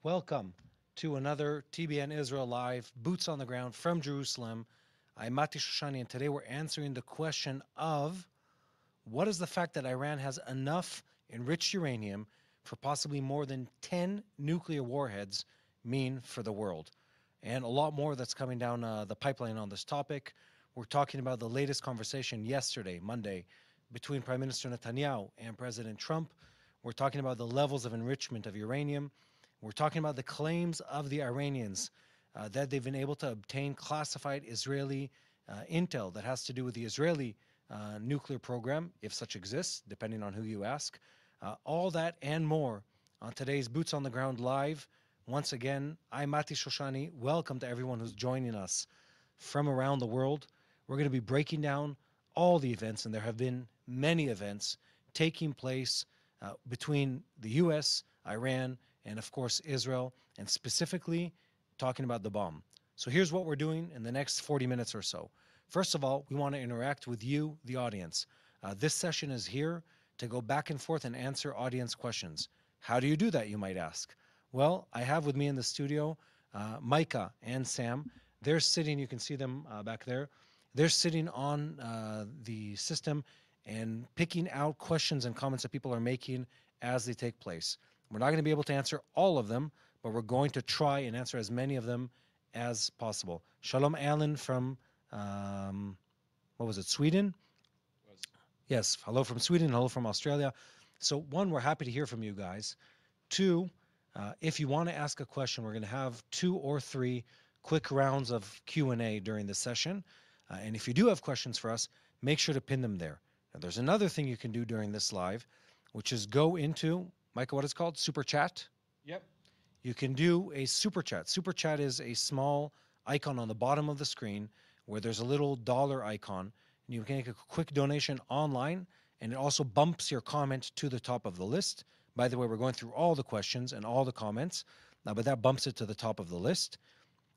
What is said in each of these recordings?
Welcome to another TBN Israel Live, boots on the ground from Jerusalem. I'm Mati Shoshani, and today we're answering the question of what is the fact that Iran has enough enriched uranium for possibly more than 10 nuclear warheads mean for the world? And a lot more that's coming down the pipeline on this topic. We're talking about the latest conversation yesterday, Monday, between Prime Minister Netanyahu and President Trump. We're talking about the levels of enrichment of uranium. We're talking about the claims of the Iranians that they've been able to obtain classified Israeli intel that has to do with the Israeli nuclear program, if such exists, depending on who you ask. All that and more on today's Boots on the Ground Live. Once again, I'm Mati Shoshani. Welcome to everyone who's joining us from around the world. We're going to be breaking down all the events, and there have been many events taking place between the U.S., Iran, and of course Israel, and specifically talking about the bomb. So here's what we're doing in the next 40 minutes or so. First of all, we want to interact with you, the audience. This session is here to go back and forth and answer audience questions. How do you do that, you might ask? Well, I have with me in the studio Micah and Sam. They're sitting, you can see them back there. They're sitting on the system and picking out questions and comments that people are making as they take place. We're not going to be able to answer all of them, but we're going to try and answer as many of them as possible. Shalom Alan from, what was it, Sweden? Yes, hello from Sweden, hello from Australia. So one, we're happy to hear from you guys. Two, if you want to ask a question, we're going to have 2 or 3 quick rounds of Q&A during the session. And if you do have questions for us, make sure to pin them there. Now, there's another thing you can do during this live, which is go into, Micah, what is it called? Super Chat? Yep. You can do a Super Chat. Super Chat is a small icon on the bottom of the screen where there's a little dollar icon. And you can make a quick donation online, and it also bumps your comment to the top of the list. By the way, we're going through all the questions and all the comments, but that bumps it to the top of the list.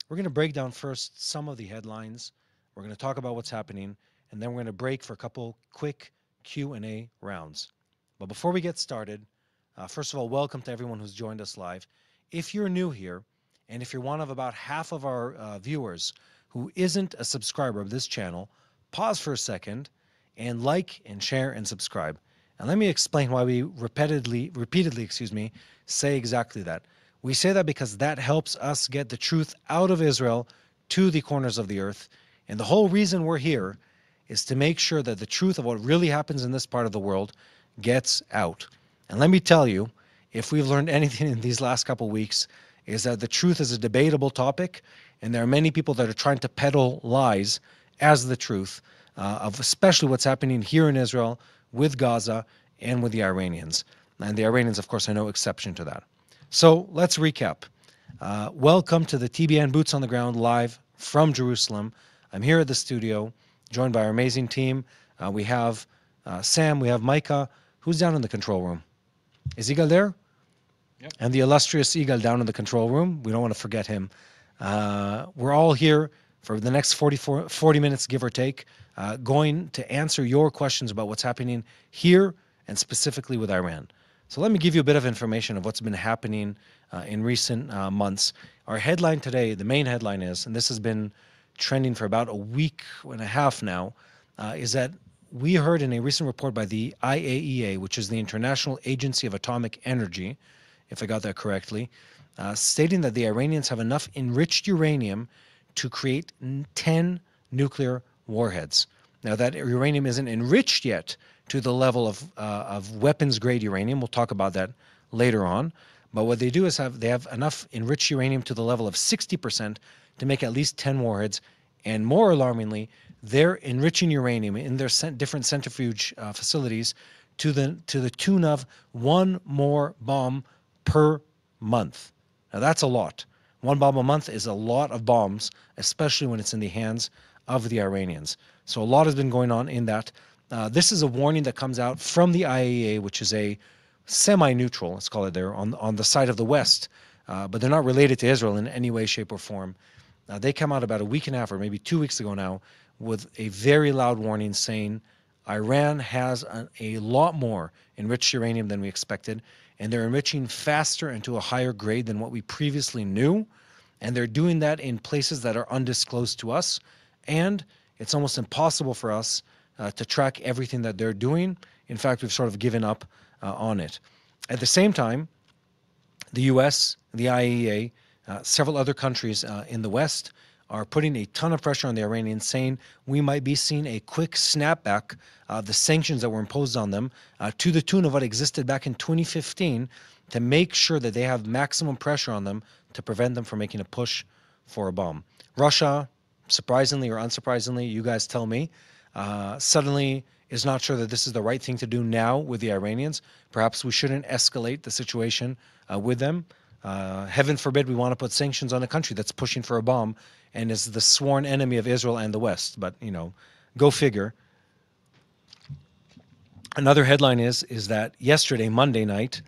We're going to break down first some of the headlines. We're going to talk about what's happening, and then we're going to break for a couple quick Q&A rounds. But before we get started, first of all, welcome to everyone who's joined us live. If you're new here, and if you're one of about half of our viewers who isn't a subscriber of this channel, pause for a second and like and share and subscribe. And let me explain why we repeatedly, say exactly that. We say that because that helps us get the truth out of Israel to the corners of the earth. And the whole reason we're here is to make sure that the truth of what really happens in this part of the world gets out. And let me tell you, if we've learned anything in these last couple of weeks, is that the truth is a debatable topic, and there are many people that are trying to peddle lies as the truth of especially what's happening here in Israel with Gaza and with the Iranians. And the Iranians, of course, are no exception to that. So let's recap. Welcome to the TBN Boots on the Ground live from Jerusalem. I'm here at the studio, joined by our amazing team. We have Sam, we have Micah. Who's down in the control room? Is Igal there? Yep. And the illustrious Igal down in the control room. We don't want to forget him. We're all here for the next 40 minutes, give or take, going to answer your questions about what's happening here and specifically with Iran. So let me give you a bit of information of what's been happening in recent months. Our headline today, the main headline is, and this has been trending for about a week and a half now, is that we heard in a recent report by the IAEA, which is the International Agency of Atomic Energy, if I got that correctly, stating that the Iranians have enough enriched uranium to create 10 nuclear warheads. Now, that uranium isn't enriched yet to the level of weapons-grade uranium. We'll talk about that later on. But what they do is they have enough enriched uranium to the level of 60% to make at least 10 warheads. And more alarmingly, they're enriching uranium in their different centrifuge facilities to the tune of 1 more bomb per month. Now that's a lot. 1 bomb a month is a lot of bombs, especially when it's in the hands of the Iranians. So a lot has been going on in that. This is a warning that comes out from the IAEA, which is a semi-neutral, let's call it there, on the side of the West, but they're not related to Israel in any way, shape, or form. They come out about a week and a half, or maybe 2 weeks ago now, with a very loud warning saying Iran has a lot more enriched uranium than we expected, and they're enriching faster and to a higher grade than what we previously knew. And they're doing that in places that are undisclosed to us. And it's almost impossible for us to track everything that they're doing. In fact, we've sort of given up on it. At the same time, the US, the IAEA, several other countries in the West are putting a ton of pressure on the Iranians, saying we might be seeing a quick snapback of the sanctions that were imposed on them to the tune of what existed back in 2015 to make sure that they have maximum pressure on them to prevent them from making a push for a bomb. Russia, surprisingly or unsurprisingly, you guys tell me, suddenly is not sure that this is the right thing to do now with the Iranians. Perhaps we shouldn't escalate the situation with them. Heaven forbid we want to put sanctions on a country that's pushing for a bomb and is the sworn enemy of Israel and the West. But, you know, go figure. Another headline is that yesterday, Monday night,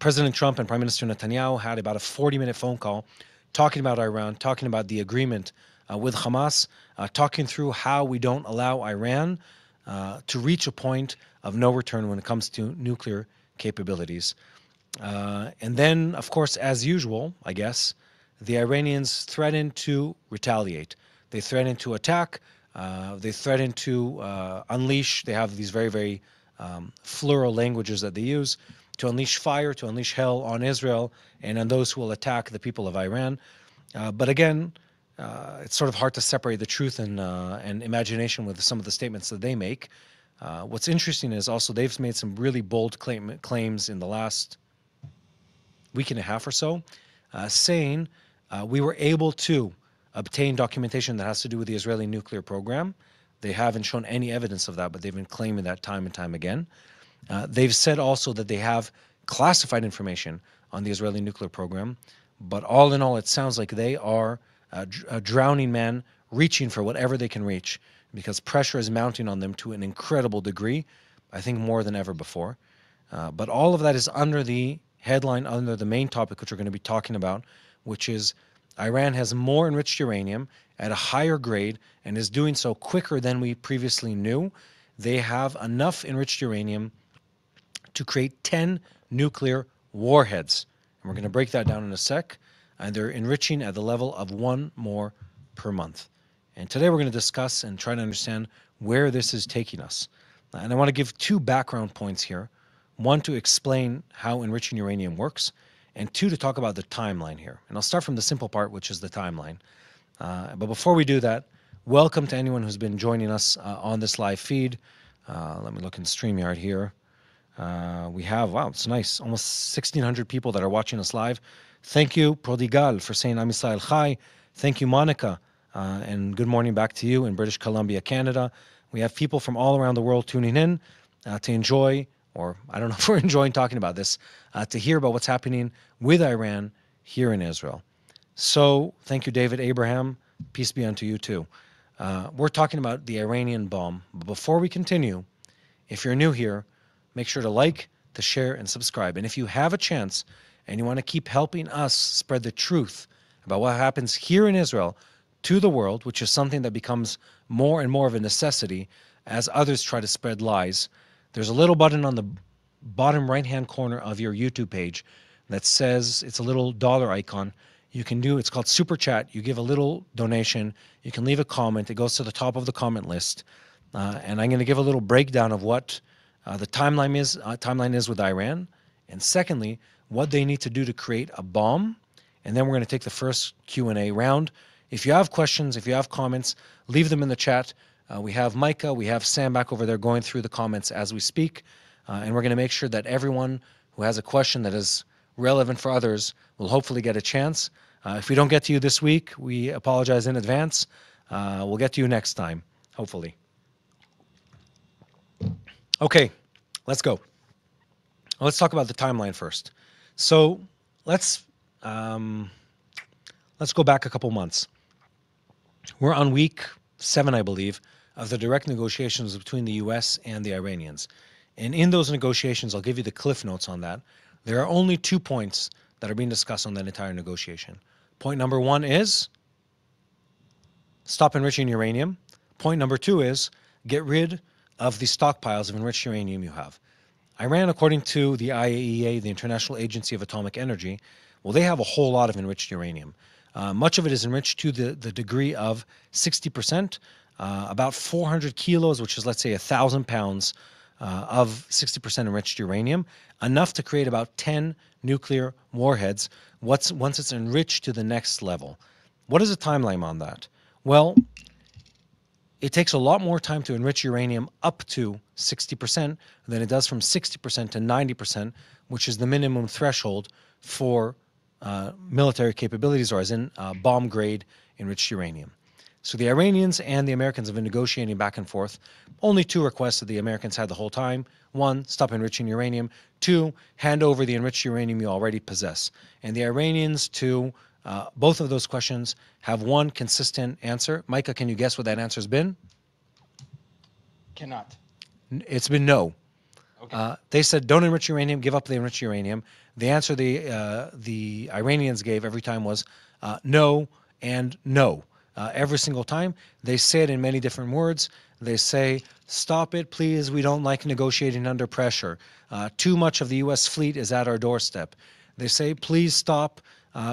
President Trump and Prime Minister Netanyahu had about a 40-minute phone call talking about Iran, talking about the agreement with Hamas, talking through how we don't allow Iran to reach a point of no return when it comes to nuclear capabilities. And then, of course, as usual, I guess, the Iranians threatened to retaliate. They threatened to attack. They threatened to unleash. They have these very, very plural languages that they use to unleash fire, to unleash hell on Israel and on those who will attack the people of Iran. But again, it's sort of hard to separate the truth and imagination with some of the statements that they make. What's interesting is also they've made some really bold claims in the last week and a half or so, saying we were able to obtain documentation that has to do with the Israeli nuclear program. They haven't shown any evidence of that, but they've been claiming that time and time again. They've said also that they have classified information on the Israeli nuclear program, but all in all, it sounds like they are a drowning man reaching for whatever they can reach because pressure is mounting on them to an incredible degree, I think more than ever before. But all of that is under the headline, under the main topic, which we're going to be talking about, which is Iran has more enriched uranium at a higher grade and is doing so quicker than we previously knew. They have enough enriched uranium to create 10 nuclear warheads. And we're going to break that down in a sec. And they're enriching at the level of 1 more per month. And today we're going to discuss and try to understand where this is taking us. And I want to give 2 background points here. 1, to explain how enriching uranium works, and 2, to talk about the timeline here. And I'll start from the simple part, which is the timeline. But before we do that, welcome to anyone who's been joining us on this live feed. Let me look in StreamYard here. We have, wow, it's nice, almost 1,600 people that are watching us live. Thank you, Prodigal, for saying Am Yisrael Chai. Thank you, Monica, and good morning back to you in British Columbia, Canada. We have people from all around the world tuning in to enjoy, or I don't know if we're enjoying talking about this, to hear about what's happening with Iran here in Israel. So thank you, David Abraham. Peace be unto you too. We're talking about the Iranian bomb. But before we continue, if you're new here, make sure to like, to share, and subscribe. And if you have a chance and you want to keep helping us spread the truth about what happens here in Israel to the world, which is something that becomes more and more of a necessity as others try to spread lies, there's a little button on the bottom right-hand corner of your YouTube page that says, it's a little dollar icon. You can do, it's called Super Chat. You give a little donation. You can leave a comment. It goes to the top of the comment list. And I'm going to give a little breakdown of what the timeline is with Iran. And secondly, what they need to do to create a bomb. And then we're going to take the first Q&A round. If you have questions, if you have comments, leave them in the chat. We have Micah, we have Sam back over there going through the comments as we speak. And we're going to make sure that everyone who has a question that is relevant for others will hopefully get a chance. If we don't get to you this week, we apologize in advance. We'll get to you next time, hopefully. Okay, let's go. Let's talk about the timeline first. So let's go back a couple months. We're on week 7, I believe, of the direct negotiations between the U.S. and the Iranians. And in those negotiations, I'll give you the cliff notes on that. There are only 2 points that are being discussed on that entire negotiation. Point number 1 is stop enriching uranium. Point number 2 is get rid of the stockpiles of enriched uranium you have. Iran, according to the IAEA, the International Agency of Atomic Energy, well, they have a whole lot of enriched uranium. Much of it is enriched to the degree of 60%, about 400 kilos, which is, let's say, 1,000 pounds of 60% enriched uranium, enough to create about 10 nuclear warheads once it's enriched to the next level. What is the timeline on that? Well, it takes a lot more time to enrich uranium up to 60% than it does from 60% to 90%, which is the minimum threshold for military capabilities, or as in bomb grade enriched uranium. So the Iranians and the Americans have been negotiating back and forth. Only two requests that the Americans had the whole time. One, stop enriching uranium. Two, hand over the enriched uranium you already possess. And the Iranians, to both of those questions, have one consistent answer. Micah, can you guess what that answer has been? Cannot. It's been no. Okay. They said, don't enrich uranium, give up the enriched uranium. The answer the Iranians gave every time was no and no. Every single time. They say it in many different words. They say, stop it, please. We don't like negotiating under pressure. Too much of the U.S. fleet is at our doorstep. They say, please stop.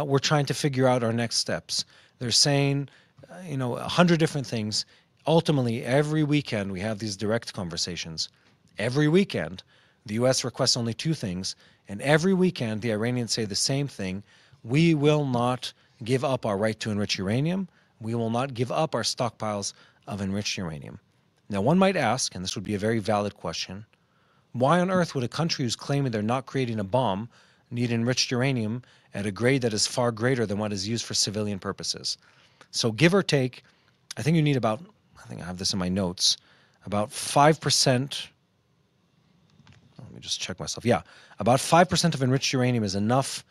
We're trying to figure out our next steps. They're saying, 100 different things. Ultimately, every weekend we have these direct conversations. Every weekend, the U.S. requests only two things. And every weekend, the Iranians say the same thing. We will not give up our right to enrich uranium. We will not give up our stockpiles of enriched uranium. Now, one might ask, and this would be a very valid question, why on earth would a country who's claiming they're not creating a bomb need enriched uranium at a grade that is far greater than what is used for civilian purposes? So give or take, I think you need about, I think I have this in my notes, about 5%. Let me just check myself. Yeah, about 5% of enriched uranium is enough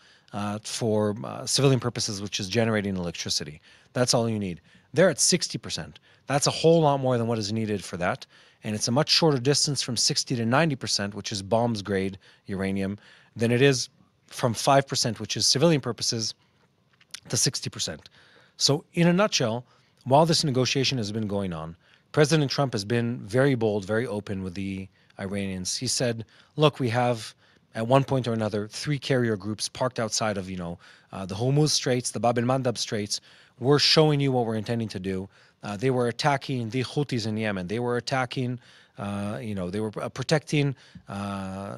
for civilian purposes, which is generating electricity. That's all you need. They're at 60%. That's a whole lot more than what is needed for that. And it's a much shorter distance from 60 to 90%, which is bombs grade uranium, than it is from 5%, which is civilian purposes, to 60%. So in a nutshell, while this negotiation has been going on, President Trump has been very bold, very open with the Iranians. He said, look, we have at one point or another 3 carrier groups parked outside of, the Hormuz Straits, the Bab el-Mandab Straits. We're showing you what we're intending to do. They were attacking the Houthis in Yemen. They were attacking, they were protecting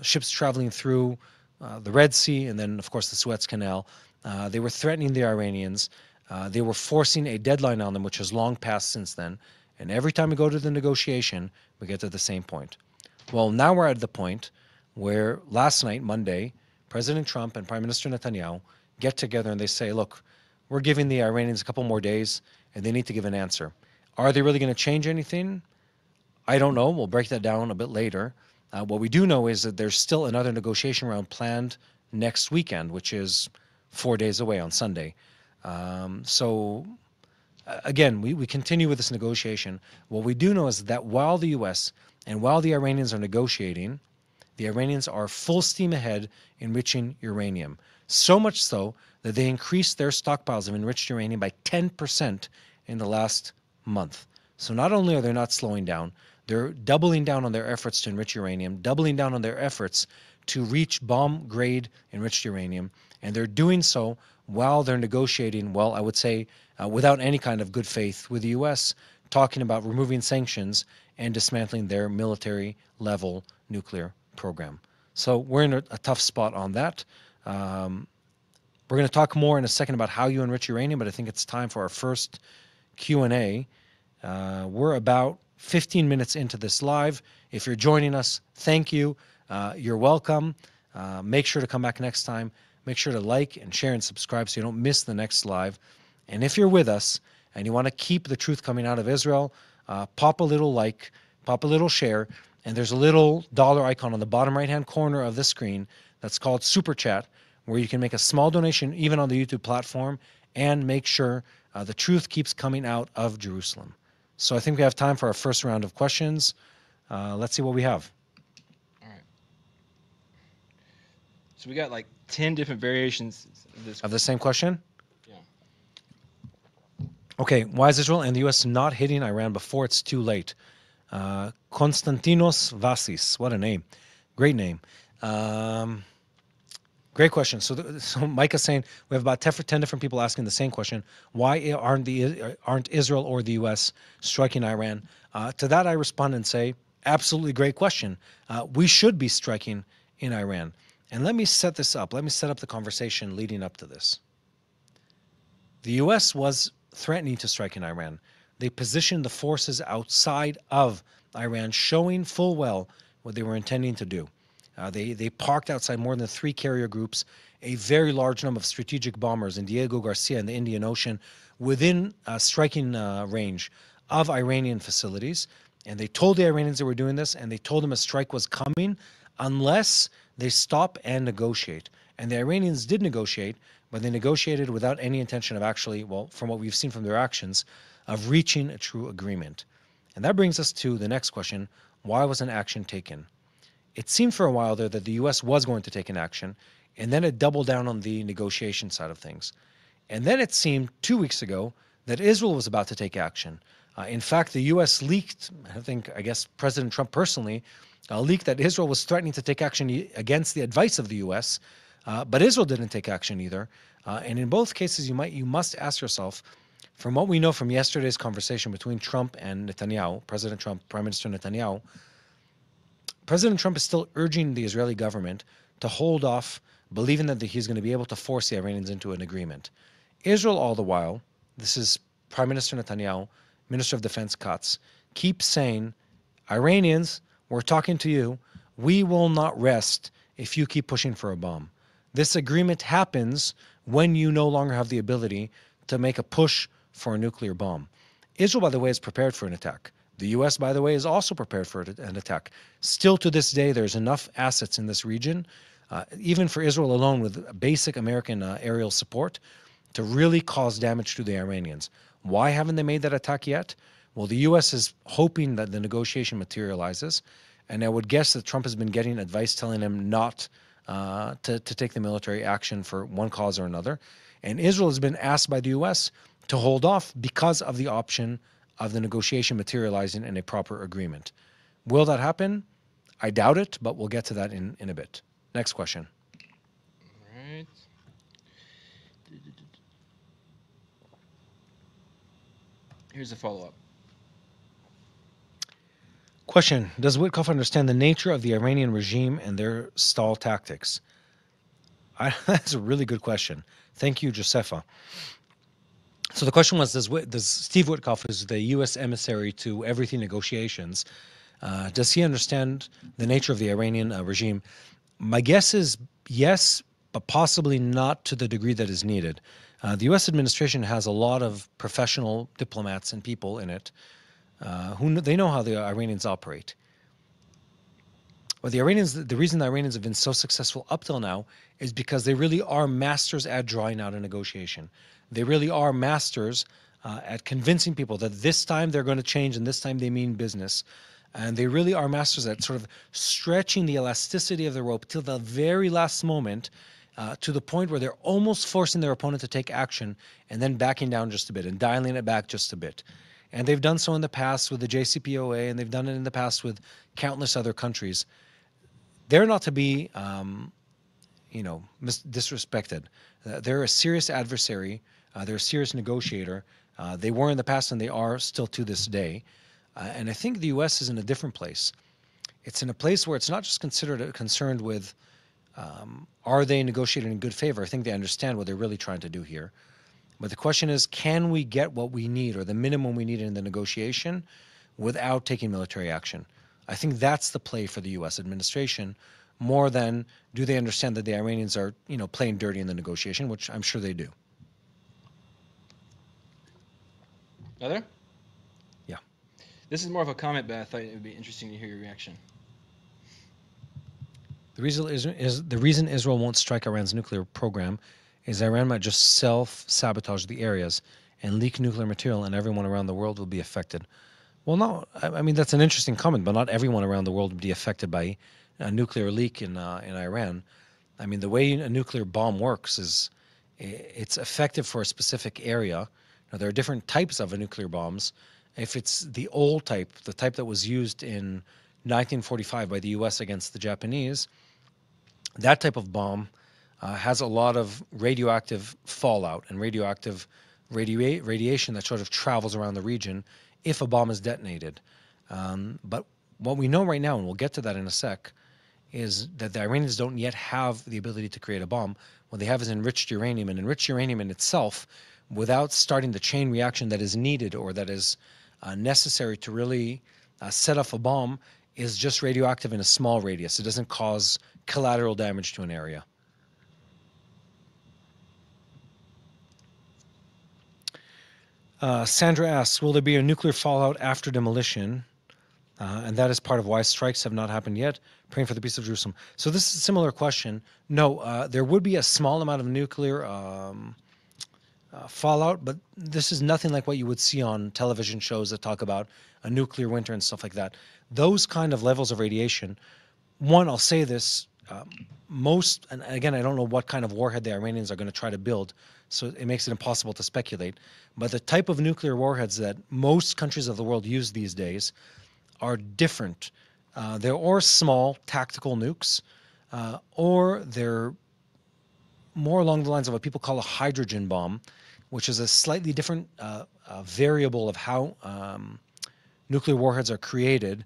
ships traveling through the Red Sea and then, of course, the Suez Canal. They were threatening the Iranians. They were forcing a deadline on them, which has long passed since then. And every time we go to the negotiation, we get to the same point. Well, now we're at the point where last night, Monday, President Trump and Prime Minister Netanyahu get together and they say, look, we're giving the Iranians a couple more days and they need to give an answer. Are they really going to change anything? I don't know. We'll break that down a bit later. What we do know is that there's still another negotiation round planned next weekend, which is 4 days away on Sunday. Again, we continue with this negotiation. What we do know is that while the U.S. and while the Iranians are negotiating, the Iranians are full steam ahead enriching uranium. So much so that they increased their stockpiles of enriched uranium by 10% in the last month. So not only are they not slowing down, they're doubling down on their efforts to enrich uranium, doubling down on their efforts to reach bomb-grade enriched uranium, and they're doing so while they're negotiating, well, I would say, without any kind of good faith with the U.S., talking about removing sanctions and dismantling their military-level nuclear program. So we're in a tough spot on that. We're going to talk more in a second about how you enrich uranium, but I think it's time for our first Q&A. We're about 15 minutes into this live. If you're joining us, thank you. You're welcome. Make sure to come back next time. Make sure to like and share and subscribe so you don't miss the next live. And if you're with us and you want to keep the truth coming out of Israel, pop a little like, pop a little share, and there's a little dollar icon on the bottom right-hand corner of the screen that's called Super Chat, where you can make a small donation even on the YouTube platform and make sure the truth keeps coming out of Jerusalem. So I think we have time for our first round of questions. Let's see what we have. All right. So we got like 10 different variations Of the same question? Yeah. Okay, why is Israel and the U.S. not hitting Iran before it's too late? Konstantinos Vasis, what a name. Great name. Great question. So Micah's saying we have about 10 different people asking the same question. Why aren't Israel or the U.S. striking Iran? To that, I respond and say, absolutely great question. We should be striking in Iran. And let me set this up. Let me set up the conversation leading up to this. The U.S. was threatening to strike in Iran. They positioned the forces outside of Iran, showing full well what they were intending to do. They parked outside more than 3 carrier groups, a very large number of strategic bombers in Diego Garcia in the Indian Ocean within striking range of Iranian facilities. And they told the Iranians they were doing this, and they told them a strike was coming unless they stop and negotiate. And the Iranians did negotiate, but they negotiated without any intention of actually, well, from what we've seen from their actions, of reaching a true agreement. And that brings us to the next question: why wasn't action taken? It seemed for a while there that the U.S. was going to take an action, and then it doubled down on the negotiation side of things. And then it seemed 2 weeks ago that Israel was about to take action. In fact, the U.S. leaked, I guess President Trump personally, leaked that Israel was threatening to take action against the advice of the U.S., but Israel didn't take action either. And in both cases, you must ask yourself, from what we know from yesterday's conversation between Trump and Netanyahu, President Trump, Prime Minister Netanyahu, President Trump is still urging the Israeli government to hold off, believing that he's going to be able to force the Iranians into an agreement. Israel, all the while, this is Prime Minister Netanyahu, Minister of Defense Katz, keeps saying, Iranians, we're talking to you. We will not rest if you keep pushing for a bomb. This agreement happens when you no longer have the ability to make a push for a nuclear bomb. Israel, by the way, is prepared for an attack. The U.S., by the way, is also prepared for an attack. Still to this day, there's enough assets in this region, even for Israel alone, with basic American aerial support, to really cause damage to the Iranians. Why haven't they made that attack yet? Well, the U.S. is hoping that the negotiation materializes, and I would guess that Trump has been getting advice telling him not to take the military action for one cause or another. And Israel has been asked by the U.S. to hold off because of the option of the negotiation materializing in a proper agreement. Will that happen? I doubt it, but we'll get to that in a bit. Next question. All right. Here's a follow-up. Question: does Witkoff understand the nature of the Iranian regime and their stall tactics? That's a really good question. Thank you, Josefa. So the question was, does Steve Witkoff, who's the U.S. emissary to everything negotiations, does he understand the nature of the Iranian regime? My guess is yes, but possibly not to the degree that is needed. The U.S. administration has a lot of professional diplomats and people in it they know how the Iranians operate. Well, the reason the Iranians have been so successful up till now is because they really are masters at drawing out a negotiation. They really are masters at convincing people that this time they're going to change and this time they mean business. And they really are masters at sort of stretching the elasticity of the rope till the very last moment, to the point where they're almost forcing their opponent to take action and then backing down just a bit and dialing it back just a bit. And they've done so in the past with the JCPOA, and they've done it in the past with countless other countries. They're not to be, disrespected. They're a serious adversary. They're a serious negotiator. They were in the past, and they are still to this day. And I think the U.S. is in a different place. It's in a place where it's not just concerned with, are they negotiating in good favor? I think they understand what they're really trying to do here. But the question is, can we get what we need or the minimum we need in the negotiation without taking military action? I think that's the play for the U.S. administration, more than do they understand that the Iranians are, playing dirty in the negotiation, which I'm sure they do. Other? Yeah. This is more of a comment, but I thought it would be interesting to hear your reaction. The reason Israel won't strike Iran's nuclear program is Iran might just self-sabotage the areas and leak nuclear material, and everyone around the world will be affected. Well, no, I mean, that's an interesting comment, but not everyone around the world will be affected by a nuclear leak in Iran. I mean, the way a nuclear bomb works is it's effective for a specific area. Now, there are different types of nuclear bombs. If it's the old type, the type that was used in 1945 by the U.S. against the Japanese, that type of bomb has a lot of radioactive fallout and radioactive radiation that sort of travels around the region if a bomb is detonated. But what we know right now, and we'll get to that in a sec, is that the Iranians don't yet have the ability to create a bomb. What they have is enriched uranium, and enriched uranium in itself, without starting the chain reaction that is needed or that is necessary to really set off a bomb, is just radioactive in a small radius. It doesn't cause collateral damage to an area. Sandra asks, will there be a nuclear fallout after demolition? And that is part of why strikes have not happened yet. Praying for the peace of Jerusalem. So this is a similar question. No, there would be a small amount of nuclear fallout, but this is nothing like what you would see on television shows that talk about a nuclear winter and stuff like that. Those kind of levels of radiation, one, I'll say this, most, and again, I don't know what kind of warhead the Iranians are going to try to build, so it makes it impossible to speculate, but the type of nuclear warheads that most countries of the world use these days are different. They're or small tactical nukes, or they're more along the lines of what people call a hydrogen bomb, which is a slightly different variable of how nuclear warheads are created.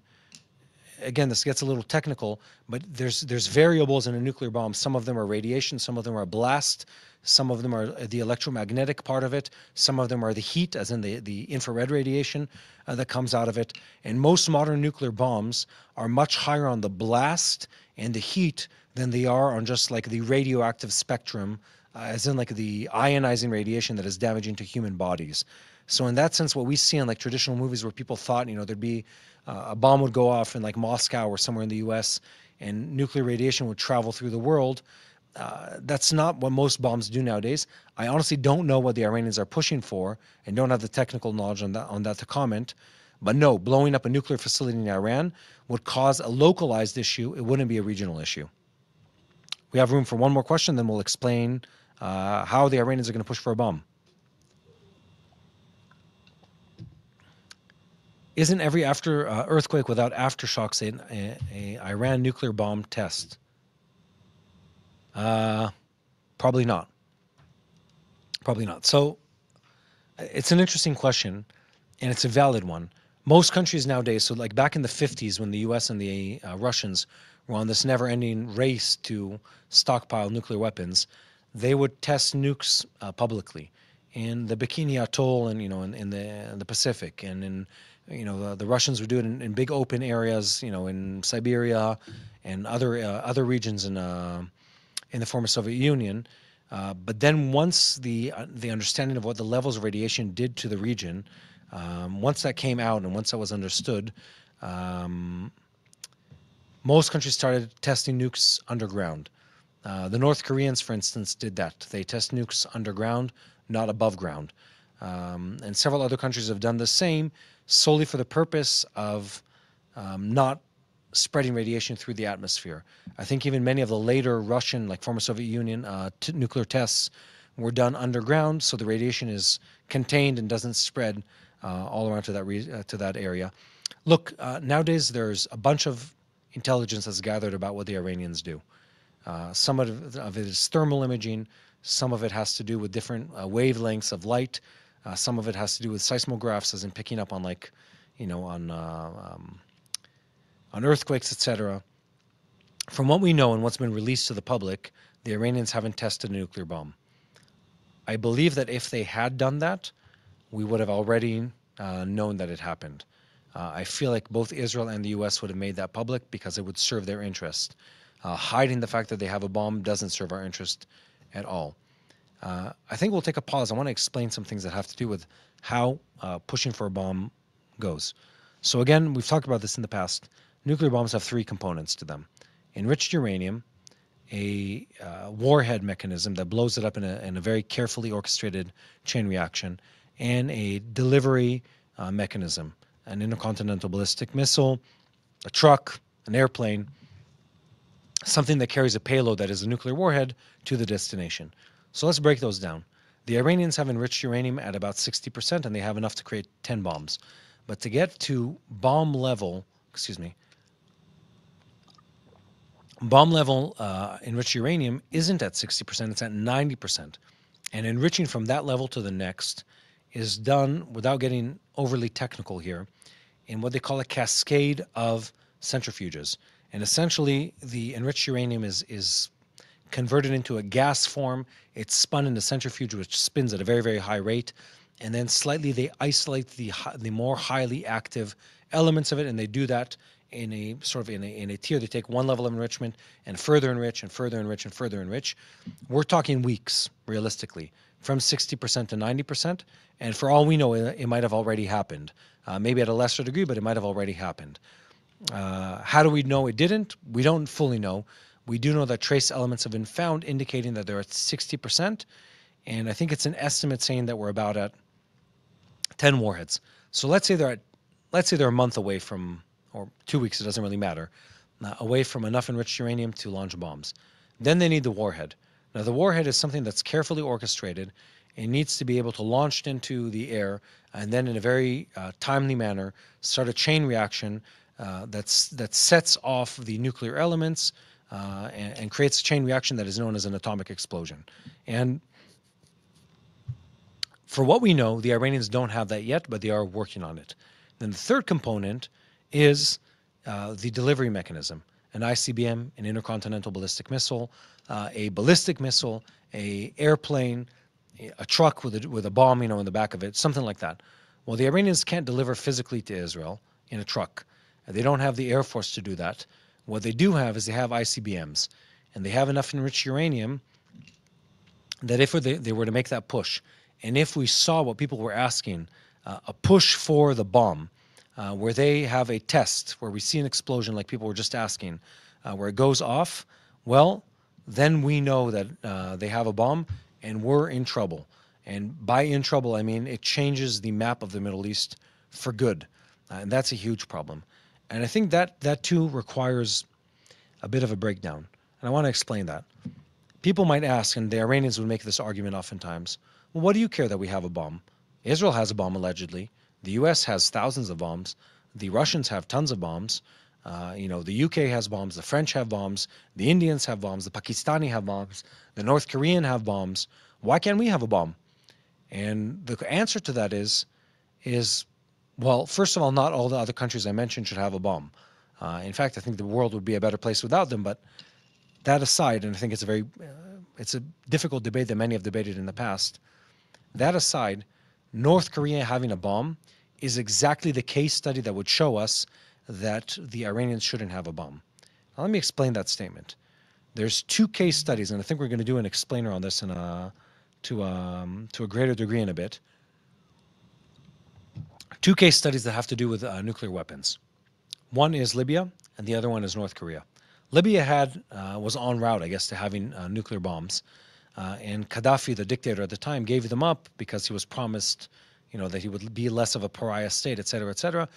Again, this gets a little technical, but there's variables in a nuclear bomb. Some of them are radiation, some of them are blast, some of them are the electromagnetic part of it, some of them are the heat, as in the infrared radiation that comes out of it. And most modern nuclear bombs are much higher on the blast and the heat than they are on just like the radioactive spectrum, as in like the ionizing radiation that is damaging to human bodies. So in that sense, what we see in like traditional movies where people thought, there'd be a bomb would go off in like Moscow or somewhere in the US and nuclear radiation would travel through the world, that's not what most bombs do nowadays. I honestly don't know what the Iranians are pushing for and don't have the technical knowledge on that to comment. But no, blowing up a nuclear facility in Iran would cause a localized issue. It wouldn't be a regional issue. We have room for one more question, then we'll explain how the Iranians are going to push for a bomb. Isn't every earthquake without aftershocks a Iran nuclear bomb test? Probably not. Probably not. So it's an interesting question, and it's a valid one. Most countries nowadays, so like back in the 50s when the US and the Russians were on this never-ending race to stockpile nuclear weapons, they would test nukes publicly in the Bikini Atoll and, in the Pacific, and in the Russians would do it in big open areas, in Siberia and other regions in the former Soviet Union. But then once the understanding of what the levels of radiation did to the region, once that came out and once that was understood, most countries started testing nukes underground. The North Koreans, for instance, did that. They test nukes underground, not above ground. And several other countries have done the same, solely for the purpose of not spreading radiation through the atmosphere. I think even many of the later Russian, like former Soviet Union, nuclear tests were done underground, so the radiation is contained and doesn't spread all around to that area. Look, nowadays there's a bunch of intelligence that's gathered about what the Iranians do. Some of it is thermal imaging. Some of it has to do with different wavelengths of light. Some of it has to do with seismographs, as in picking up on on earthquakes, etc. From what we know and what's been released to the public, the Iranians haven't tested a nuclear bomb. I believe that if they had done that, we would have already known that it happened. I feel like both Israel and the US would have made that public because it would serve their interest. Hiding the fact that they have a bomb doesn't serve our interest at all. I think we'll take a pause. I want to explain some things that have to do with how pushing for a bomb goes. So again, we've talked about this in the past. Nuclear bombs have three components to them: enriched uranium, a warhead mechanism that blows it up in a very carefully orchestrated chain reaction, and a delivery mechanism, an intercontinental ballistic missile, a truck, an airplane, something that carries a payload that is a nuclear warhead to the destination. So let's break those down. The Iranians have enriched uranium at about 60%, and they have enough to create 10 bombs. But to get to bomb level, Bomb level enriched uranium isn't at 60%, it's at 90%. And enriching from that level to the next is done, without getting overly technical here, in what they call a cascade of centrifuges. And essentially, the enriched uranium is converted into a gas form. It's spun in the centrifuge, which spins at a very, very high rate. And then slightly they isolate the more highly active elements of it, and they do that in a sort of in a tier. They take one level of enrichment and further enrich and further enrich and further enrich. We're talking weeks, realistically, from 60% to 90%. And for all we know, it might have already happened. Maybe at a lesser degree, but it might have already happened. How do we know it didn't? We don't fully know. We do know that trace elements have been found indicating that they're at 60%. And I think it's an estimate saying that we're about at 10 warheads. So let's say they're a month away from, or 2 weeks, it doesn't really matter, away from enough enriched uranium to launch bombs. Then they need the warhead. Now, the warhead is something that's carefully orchestrated. It needs to be able to launch into the air and then in a very timely manner start a chain reaction that sets off the nuclear elements and creates a chain reaction that is known as an atomic explosion. And for what we know, the Iranians don't have that yet, but they are working on it. Then the third component is the delivery mechanism, an ICBM, an intercontinental ballistic missile, a ballistic missile, a airplane, a truck with a bomb, in the back of it, something like that. Well, the Iranians can't deliver physically to Israel in a truck. They don't have the Air Force to do that. What they do have is they have ICBMs, and they have enough enriched uranium that if they were to make that push, and if we saw what people were asking, a push for the bomb, where they have a test, where we see an explosion like people were just asking, where it goes off, well, then we know that they have a bomb, and we're in trouble. And by in trouble, I mean it changes the map of the Middle East for good. And that's a huge problem. And I think that too requires a bit of a breakdown. And I want to explain that. People might ask, and the Iranians would make this argument oftentimes, well, what do you care that we have a bomb? Israel has a bomb, allegedly. The US has thousands of bombs. The Russians have tons of bombs. The UK has bombs. The French have bombs. The Indians have bombs. The Pakistani have bombs. The North Korean have bombs. Why can't we have a bomb? And the answer to that is, well, first of all, not all the other countries I mentioned should have a bomb. In fact, I think the world would be a better place without them. But that aside, and I think it's it's a difficult debate that many have debated in the past. That aside, North Korea having a bomb is exactly the case study that would show us that the Iranians shouldn't have a bomb. Now, let me explain that statement. There's two case studies, and I think we're going to do an explainer on this to a greater degree in a bit. Two case studies that have to do with nuclear weapons. One is Libya, and the other one is North Korea. Libya was en route, I guess, to having nuclear bombs. And Gaddafi, the dictator at the time, gave them up because he was promised, that he would be less of a pariah state, et cetera, et cetera.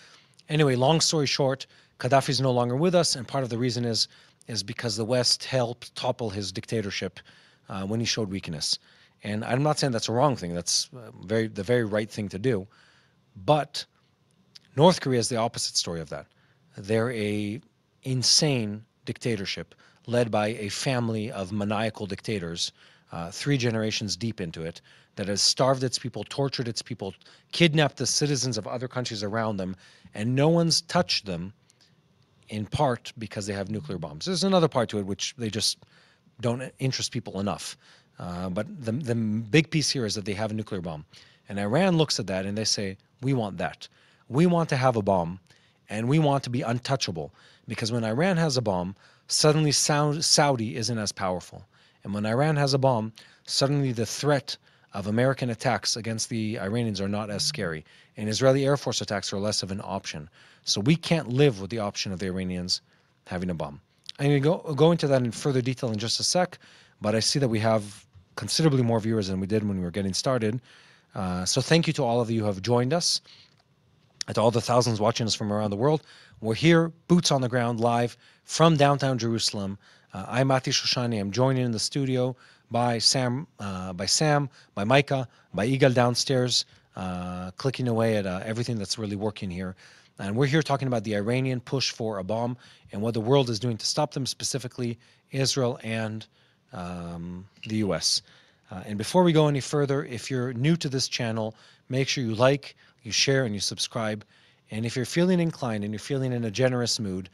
Anyway, long story short, Gaddafi's no longer with us, and part of the reason is because the West helped topple his dictatorship when he showed weakness. And I'm not saying that's a wrong thing. That's the very right thing to do. But North Korea is the opposite story of that. They're a insane dictatorship led by a family of maniacal dictators, 3 generations deep into it, that has starved its people, tortured its people, kidnapped the citizens of other countries around them, and no one's touched them, in part because they have nuclear bombs. There's another part to it which they just don't interest people enough. But the big piece here is that they have a nuclear bomb. And Iran looks at that and they say, we want that. We want to have a bomb, and we want to be untouchable. Because when Iran has a bomb, suddenly Saudi isn't as powerful. And when Iran has a bomb, suddenly the threat of American attacks against the Iranians are not as scary. And Israeli Air Force attacks are less of an option. So we can't live with the option of the Iranians having a bomb. I'm going to go into that in further detail in just a sec, but I see that we have considerably more viewers than we did when we were getting started. So thank you to all of you who have joined us, and to all the thousands watching us from around the world. We're here, boots on the ground, live from downtown Jerusalem. I'm Mati Shoshani. I'm joined in the studio by Sam, by Micah, by Igal downstairs, clicking away at everything that's really working here. And we're here talking about the Iranian push for a bomb and what the world is doing to stop them, specifically Israel and the US. And before we go any further, if you're new to this channel, make sure you like, you share, and you subscribe. And if you're feeling inclined and you're feeling in a generous mood,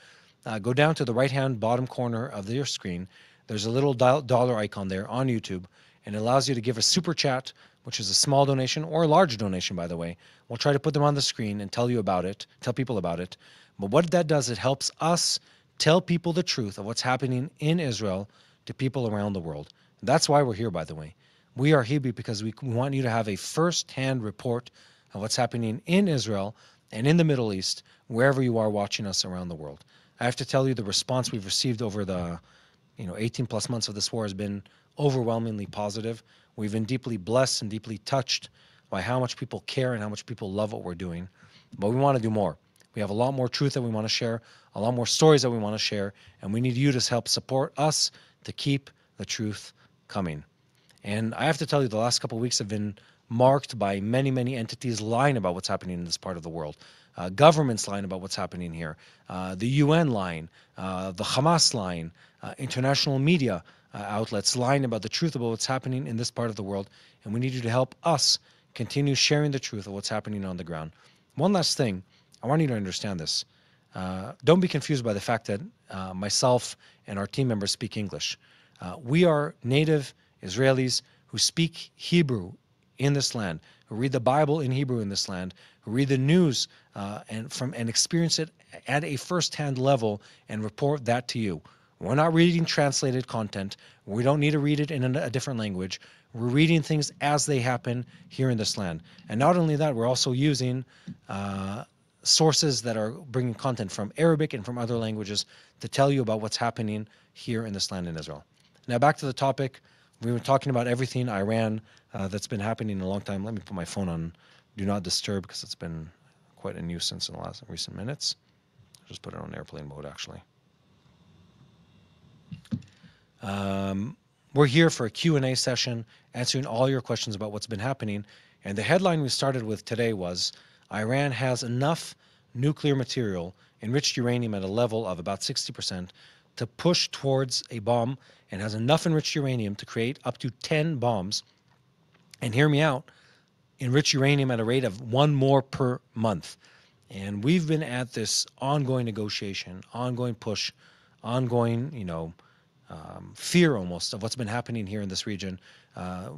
go down to the right-hand bottom corner of your screen. There's a little dollar icon there on YouTube, and it allows you to give a super chat, which is a small donation or a large donation, by the way. We'll try to put them on the screen and tell you about it, tell people about it. But what that does, it helps us tell people the truth of what's happening in Israel to people around the world. That's why we're here, by the way. We are here because we want you to have a first-hand report of what's happening in Israel and in the Middle East, wherever you are watching us around the world. I have to tell you, the response we've received over the 18 plus months of this war has been overwhelmingly positive. We've been deeply blessed and deeply touched by how much people care and how much people love what we're doing. But we want to do more. We have a lot more truth that we want to share, a lot more stories that we want to share, and we need you to help support us to keep the truth coming. And I have to tell you, the last couple of weeks have been marked by many, many entities lying about what's happening in this part of the world. Governments lying about what's happening here. The UN lying, the Hamas lying, international media outlets lying about the truth about what's happening in this part of the world. And we need you to help us continue sharing the truth of what's happening on the ground. One last thing, I want you to understand this. Don't be confused by the fact that myself and our team members speak English. We are native Israelis who speak Hebrew in this land, who read the Bible in Hebrew in this land, who read the news and experience it at a first-hand level and report that to you. We're not reading translated content. We don't need to read it in a different language. We're reading things as they happen here in this land. And not only that, we're also using sources that are bringing content from Arabic and from other languages to tell you about what's happening here in this land in Israel. Now back to the topic. We were talking about everything Iran that's been happening in a long time. Let me put my phone on Do Not Disturb because it's been quite a nuisance in the last recent minutes. I'll just put it on airplane mode, actually. We're here for a Q&A session, answering all your questions about what's been happening. And the headline we started with today was, Iran has enough nuclear material, enriched uranium at a level of about 60%, to push towards a bomb, and has enough enriched uranium to create up to 10 bombs. And hear me out, enrich uranium at a rate of 1 more per month. And we've been at this ongoing negotiation, ongoing push, ongoing, fear almost of what's been happening here in this region,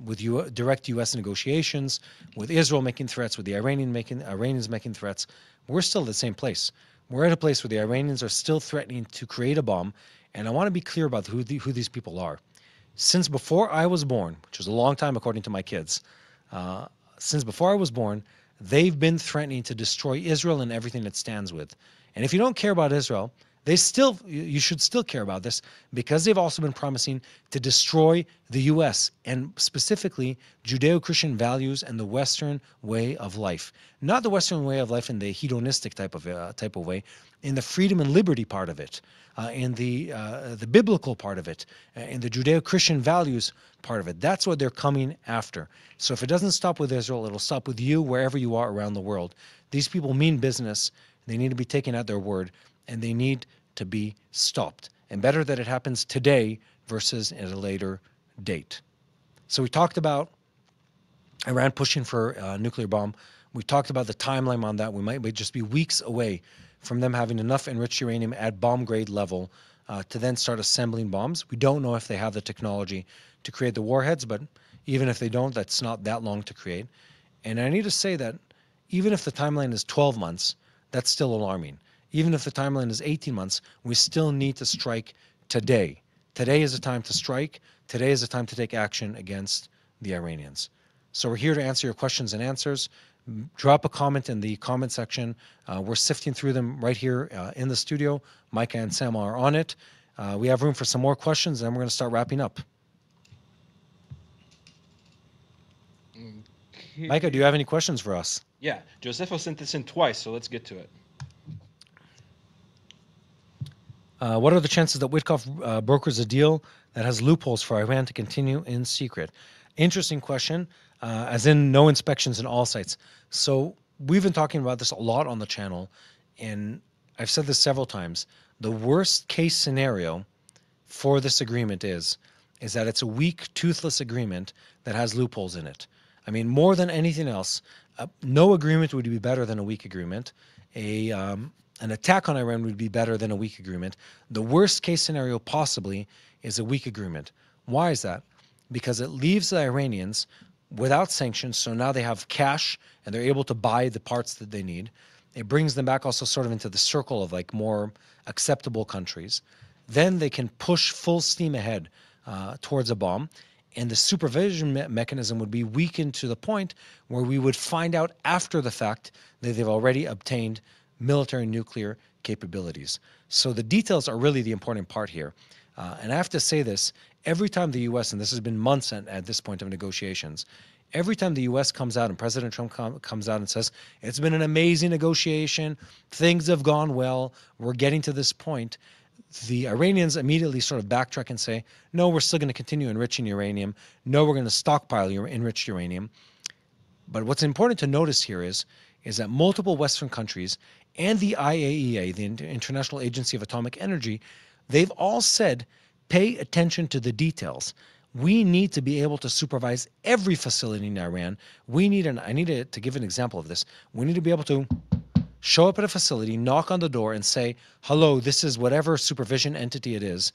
with direct U.S. negotiations, with Israel making threats, with the Iranians making threats. We're still at the same place. We're at a place where the Iranians are still threatening to create a bomb, and I want to be clear about who these people are. Since before I was born, which is a long time according to my kids, since before I was born, they've been threatening to destroy Israel and everything it stands with. And if you don't care about Israel, you should still care about this, because they've also been promising to destroy the U.S. and specifically Judeo-Christian values and the Western way of life. Not the Western way of life in the hedonistic type of way, in the freedom and liberty part of it, in the biblical part of it, in the Judeo-Christian values part of it. That's what they're coming after. So if it doesn't stop with Israel, it'll stop with you wherever you are around the world. These people mean business. They need to be taken at their word, and they need to be stopped. And better that it happens today versus at a later date. So we talked about Iran pushing for a nuclear bomb. We talked about the timeline on that. We might just be weeks away from them having enough enriched uranium at bomb grade level to then start assembling bombs. We don't know if they have the technology to create the warheads, but even if they don't, that's not that long to create. And I need to say that even if the timeline is 12 months, that's still alarming. Even if the timeline is 18 months, we still need to strike today. Today is the time to strike. Today is the time to take action against the Iranians. So we're here to answer your questions and answers. Drop a comment in the comment section. We're sifting through them right here in the studio. Micah and Sam are on it. We have room for some more questions, and then we're going to start wrapping up. Okay. Micah, do you have any questions for us? Yeah, Josepho sent this in twice, so let's get to it. What are the chances that Witkoff brokers a deal that has loopholes for Iran to continue in secret? Interesting question, as in no inspections in all sites. So we've been talking about this a lot on the channel, and I've said this several times, the worst case scenario for this agreement is that it's a weak, toothless agreement that has loopholes in it. I mean, more than anything else, no agreement would be better than a weak agreement. An attack on Iran would be better than a weak agreement. The worst case scenario possibly is a weak agreement. Why is that? Because it leaves the Iranians without sanctions, so now they have cash and they're able to buy the parts that they need. It brings them back also sort of into the circle of like more acceptable countries. Then they can push full steam ahead towards a bomb, and the supervision mechanism would be weakened to the point where we would find out after the fact that they've already obtained military nuclear capabilities. So the details are really the important part here. And I have to say this, every time the U.S., and this has been months at this point of negotiations, every time the U.S. comes out and President Trump comes out and says, it's been an amazing negotiation, things have gone well, we're getting to this point, the Iranians immediately sort of backtrack and say, no, we're still going to continue enriching uranium. No, we're going to stockpile enriched uranium. But what's important to notice here is that multiple Western countries and the IAEA, the International Agency of Atomic Energy, they've all said, pay attention to the details. We need to be able to supervise every facility in Iran. I need to give an example of this. We need to be able to show up at a facility, knock on the door and say, hello, this is whatever supervision entity it is.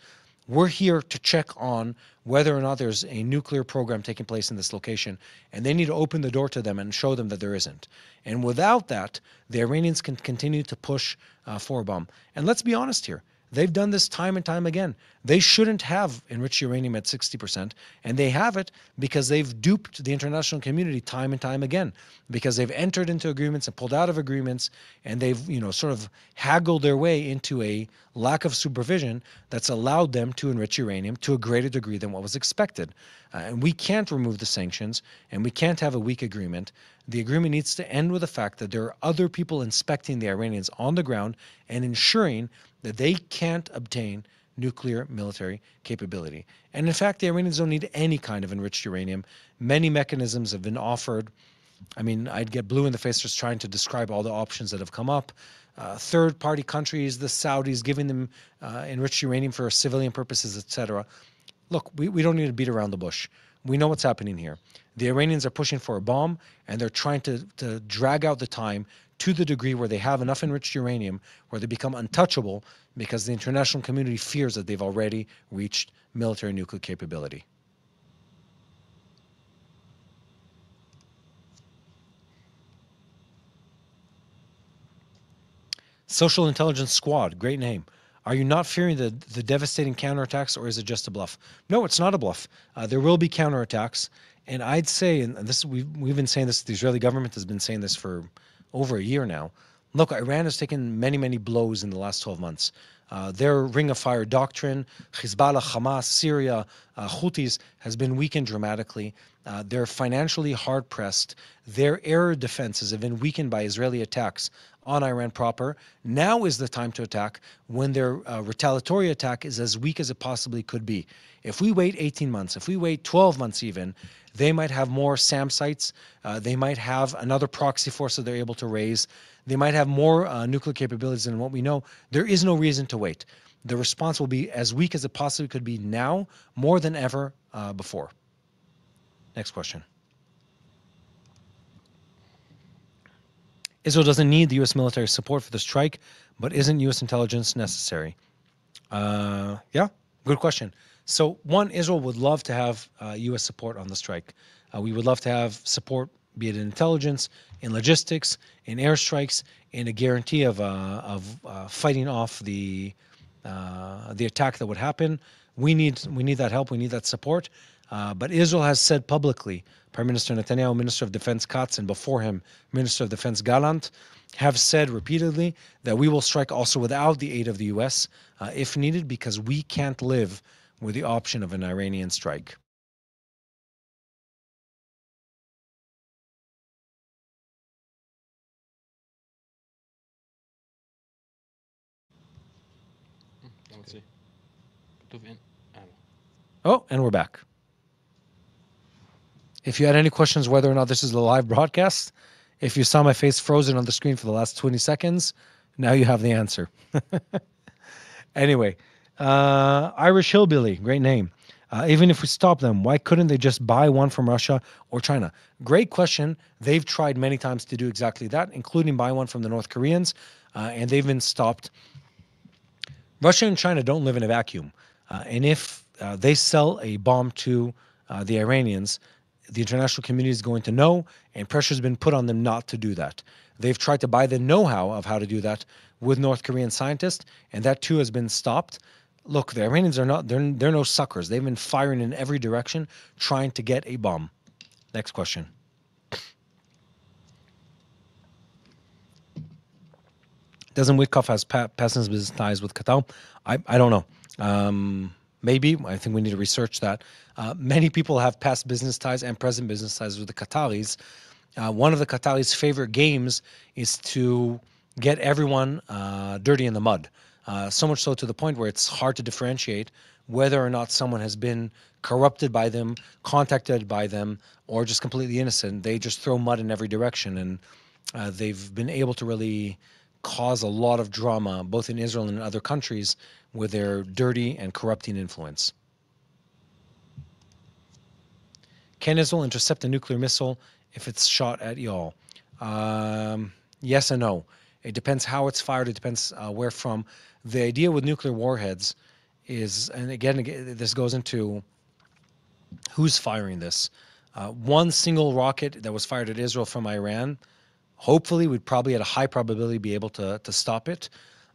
We're here to check on whether or not there's a nuclear program taking place in this location. And they need to open the door to them and show them that there isn't. And without that, the Iranians can continue to push for a bomb. And let's be honest here. They've done this time and time again. They shouldn't have enriched uranium at 60%, and they have it because they've duped the international community time and time again, because they've entered into agreements and pulled out of agreements, and they've sort of haggled their way into a lack of supervision that's allowed them to enrich uranium to a greater degree than what was expected. And we can't remove the sanctions, and we can't have a weak agreement. The agreement needs to end with the fact that there are other people inspecting the Iranians on the ground and ensuring that they can't obtain nuclear military capability. And in fact, the Iranians don't need any kind of enriched uranium. Many mechanisms have been offered. I mean, I'd get blue in the face just trying to describe all the options that have come up. Third-party countries, the Saudis, giving them enriched uranium for civilian purposes, etc. Look, we don't need to beat around the bush. We know what's happening here. The Iranians are pushing for a bomb, and they're trying to drag out the time to the degree where they have enough enriched uranium where they become untouchable because the international community fears that they've already reached military nuclear capability. Social Intelligence Squad, great name. Are you not fearing the devastating counterattacks, or is it just a bluff? No, it's not a bluff. There will be counterattacks, and I'd say, and this we've been saying this, the Israeli government has been saying this for over a year now. Look, Iran has taken many, many blows in the last 12 months. Their Ring of Fire doctrine, Hezbollah, Hamas, Syria, Houthis has been weakened dramatically. They're financially hard-pressed. Their air defenses have been weakened by Israeli attacks on Iran proper. Now is the time to attack when their retaliatory attack is as weak as it possibly could be. If we wait 18 months, if we wait 12 months even, they might have more SAM sites. They might have another proxy force that they're able to raise. They might have more nuclear capabilities than what we know. There is no reason to wait. The response will be as weak as it possibly could be now, more than ever before. Next question. Israel doesn't need the U.S. military support for the strike, but isn't U.S. intelligence necessary? Yeah, good question. So one, Israel would love to have U.S. support on the strike. We would love to have support, be it in intelligence, in logistics, in airstrikes, in a guarantee of fighting off the attack that would happen. We need that help. We need that support. But Israel has said publicly, Prime Minister Netanyahu, Minister of Defense Katz, and before him, Minister of Defense Gallant, have said repeatedly that we will strike also without the aid of the U.S. If needed, because we can't live with the option of an Iranian strike. Let's see. Oh, and we're back. If you had any questions whether or not this is a live broadcast, if you saw my face frozen on the screen for the last 20 seconds, Now you have the answer. Anyway, Irish Hillbilly, great name. Even if we stop them, why couldn't they just buy one from Russia or China? Great question. They've tried many times to do exactly that, including buy one from the North Koreans, and they've been stopped. Russia and China don't live in a vacuum. And if they sell a bomb to the Iranians, the international community is going to know, and pressure has been put on them not to do that. They've tried to buy the know-how of how to do that with North Korean scientists, and that too has been stopped. Look, the Iranians are not, they're no suckers. They've been firing in every direction, trying to get a bomb. Next question. Doesn't Witkoff has past business ties with Qatar? I don't know. Maybe. I think we need to research that. Many people have past business ties and present business ties with the Qataris. One of the Qataris' favorite games is to get everyone dirty in the mud. So much so to the point where it's hard to differentiate whether or not someone has been corrupted by them, contacted by them, or just completely innocent. They just throw mud in every direction, and they've been able to really cause a lot of drama, both in Israel and in other countries, with their dirty and corrupting influence. Can Israel intercept a nuclear missile if it's shot at y'all? Yes and no. It depends how it's fired. It depends where from. The idea with nuclear warheads is, and again, this goes into who's firing this. One single rocket that was fired at Israel from Iran, hopefully we'd probably at a high probability be able to stop it.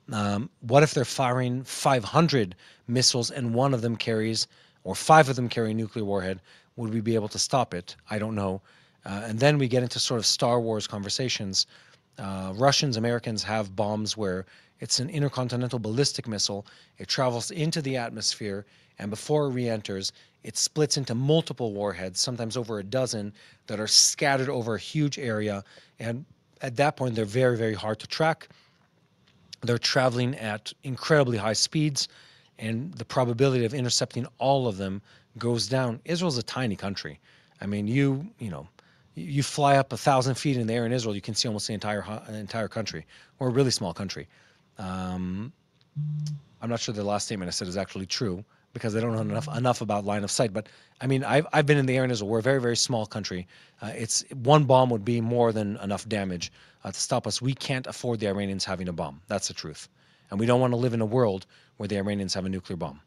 What if they're firing 500 missiles and one of them carries, or 5 of them carry a nuclear warhead? Would we be able to stop it? I don't know. And then we get into sort of Star Wars conversations. Russians, Americans have bombs where it's an intercontinental ballistic missile. It travels into the atmosphere, and before it re-enters, it splits into multiple warheads, sometimes over a dozen, that are scattered over a huge area. And at that point, they're very, very hard to track. They're traveling at incredibly high speeds, and the probability of intercepting all of them goes down. Israel's a tiny country. I mean, you fly up 1,000 feet in the air in Israel, you can see almost the entire country. We're a really small country. I'm not sure the last statement I said is actually true because I don't know enough about line of sight. But I mean, I've been in the air in Israel. We're a very, very small country. It's one bomb would be more than enough damage to stop us. We can't afford the Iranians having a bomb. That's the truth. And we don't want to live in a world where the Iranians have a nuclear bomb.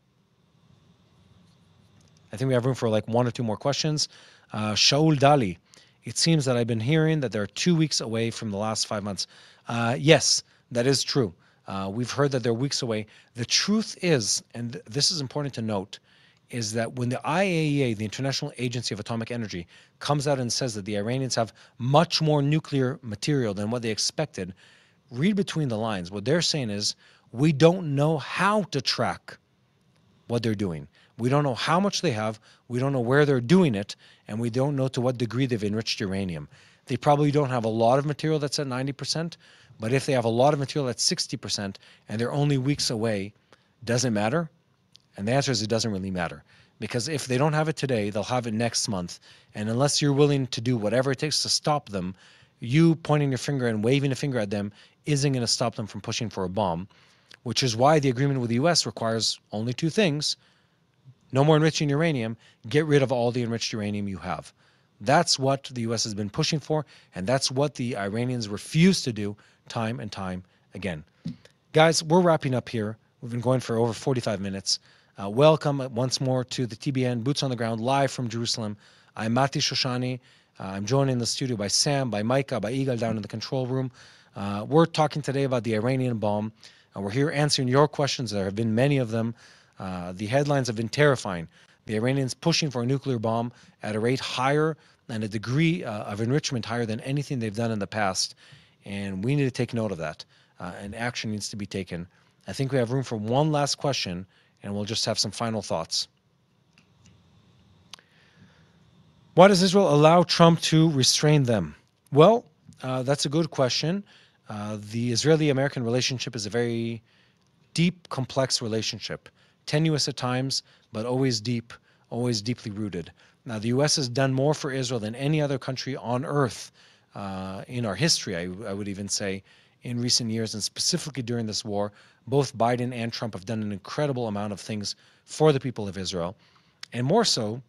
I think we have room for like 1 or 2 more questions. Shaul Dali, it seems that I've been hearing that they're 2 weeks away from the last 5 months. Yes, that is true. We've heard that they're weeks away. The truth is, and this is important to note, is that when the IAEA, the International Agency of Atomic Energy, comes out and says that the Iranians have much more nuclear material than what they expected, read between the lines. What they're saying is, we don't know how to track what they're doing. We don't know how much they have, we don't know where they're doing it, and we don't know to what degree they've enriched uranium. They probably don't have a lot of material that's at 90%, but if they have a lot of material at 60% and they're only weeks away, does it matter? And the answer is it doesn't really matter. Because if they don't have it today, they'll have it next month. And unless you're willing to do whatever it takes to stop them, you pointing your finger and waving a finger at them isn't going to stop them from pushing for a bomb, which is why the agreement with the US requires only 2 things. No more enriching uranium, get rid of all the enriched uranium you have. That's what the US has been pushing for, and that's what the Iranians refuse to do time and time again. Guys, we're wrapping up here. We've been going for over 45 minutes. Welcome once more to the TBN Boots on the Ground, live from Jerusalem. I'm Mati Shoshani. I'm joined in the studio by Sam, by Micah, by Igal down in the control room. We're talking today about the Iranian bomb. We're here answering your questions. There have been many of them. The headlines have been terrifying. The Iranians pushing for a nuclear bomb at a rate higher and a degree of enrichment higher than anything they've done in the past. And we need to take note of that. And action needs to be taken. I think we have room for one last question, and we'll just have some final thoughts. Why does Israel allow Trump to restrain them? Well, that's a good question. The Israeli-American relationship is a very deep, complex relationship. Tenuous at times, but always deep, always deeply rooted. Now, the U.S. has done more for Israel than any other country on earth in our history, I would even say, in recent years, and specifically during this war. Both Biden and Trump have done an incredible amount of things for the people of Israel. And more so,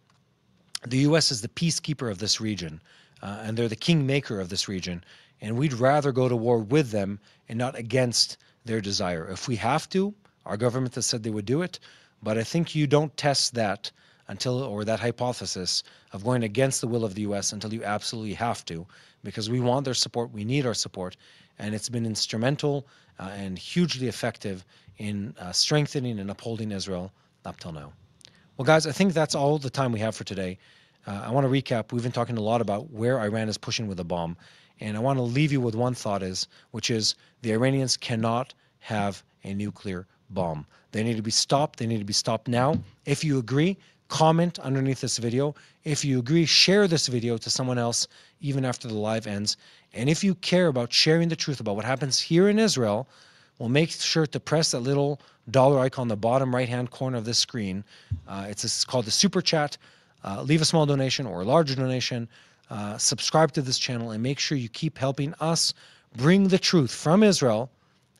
the U.S. is the peacekeeper of this region, and they're the kingmaker of this region. And we'd rather go to war with them and not against their desire. If we have to, our government has said they would do it, but I think you don't test that until, or that hypothesis of going against the will of the U.S. until you absolutely have to, because we want their support, we need our support, and it's been instrumental and hugely effective in strengthening and upholding Israel up till now. Well, guys, I think that's all the time we have for today. I want to recap. We've been talking a lot about where Iran is pushing with a bomb, and I want to leave you with one thought which is the Iranians cannot have a nuclear bomb. They need to be stopped. They need to be stopped now. If you agree, comment underneath this video. If you agree, share this video to someone else even after the live ends. And if you care about sharing the truth about what happens here in Israel, well, make sure to press that little dollar icon on the bottom right-hand corner of this screen. It's called the Super Chat. Leave a small donation or a larger donation. Subscribe to this channel and make sure you keep helping us bring the truth from Israel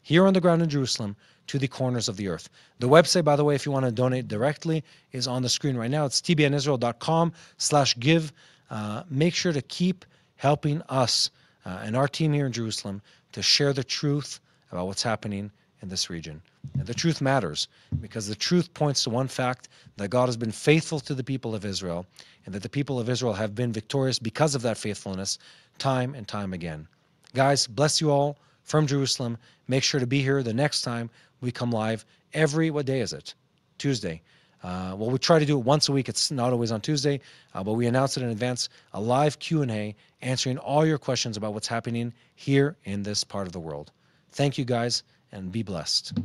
here on the ground in Jerusalem to the corners of the earth. The website, by the way, if you want to donate directly, is on the screen right now. It's tbnisrael.com/give. Make sure to keep helping us and our team here in Jerusalem to share the truth about what's happening in this region. And the truth matters, because the truth points to one fact, that God has been faithful to the people of Israel, and that the people of Israel have been victorious because of that faithfulness time and time again. Guys, bless you all from Jerusalem. Make sure to be here the next time we come live what day is it? Tuesday. Well, we try to do it once a week. It's not always on Tuesday, but we announce it in advance, a live Q&A answering all your questions about what's happening here in this part of the world. Thank you, guys, and be blessed.